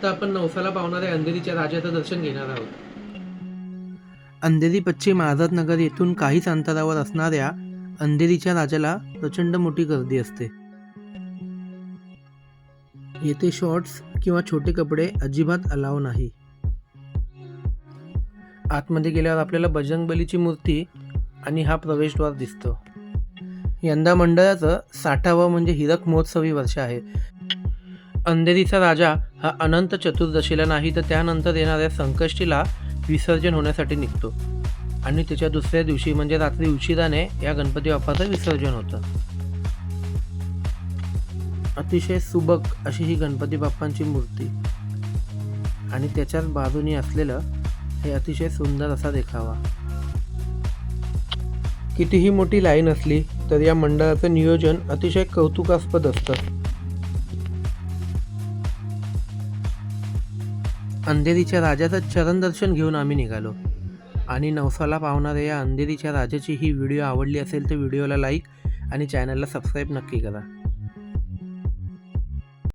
आता आपण नवसाला पावणाऱ्या अंधेरीच्या राजाचं दर्शन घेणार आहोत. अंधेरी पश्चिम आझादनगर येथून काहीच अंतरावर असणाऱ्या अंधेरीच्या राजाला प्रचंड मोठी गर्दी असते. येथे शॉर्ट्स किंवा छोटे कपडे अजिबात अलाव नाही. आतमध्ये गेल्यावर आपल्याला बजरंगबलीची मूर्ती आणि हा प्रवेशद्वार दिसतो. यंदा मंडळाचं 60वं म्हणजे हीरक महोत्सवी वर्ष आहे. अंधेरीचा राजा हा अनंत चतुर्दशीला नाही तर त्यानंतर येणाऱ्या संकष्टीला विसर्जन होण्यासाठी निघतो आणि त्याच्या दुसऱ्या दिवशी म्हणजे रात्री उशिराने या गणपती बाप्पाचं विसर्जन होतं. अतिशय सुबक अशी ही गणपती बाप्पांची मूर्ती आणि त्याच्याच बाजूनी असलेलं हे अतिशय सुंदर असा देखावा. कितीही मोठी लाईन असली तर या मंडळाचं नियोजन अतिशय कौतुकास्पद असतं. अंधेरीच्या राजाचं चरण दर्शन घेऊन आम्ही निघालो आणि नवसाला पावणाऱ्या या अंधेरीच्या राजाची ही व्हिडिओ आवडली असेल तर व्हिडिओला लाईक आणि चॅनलला सबस्क्राईब नक्की करा.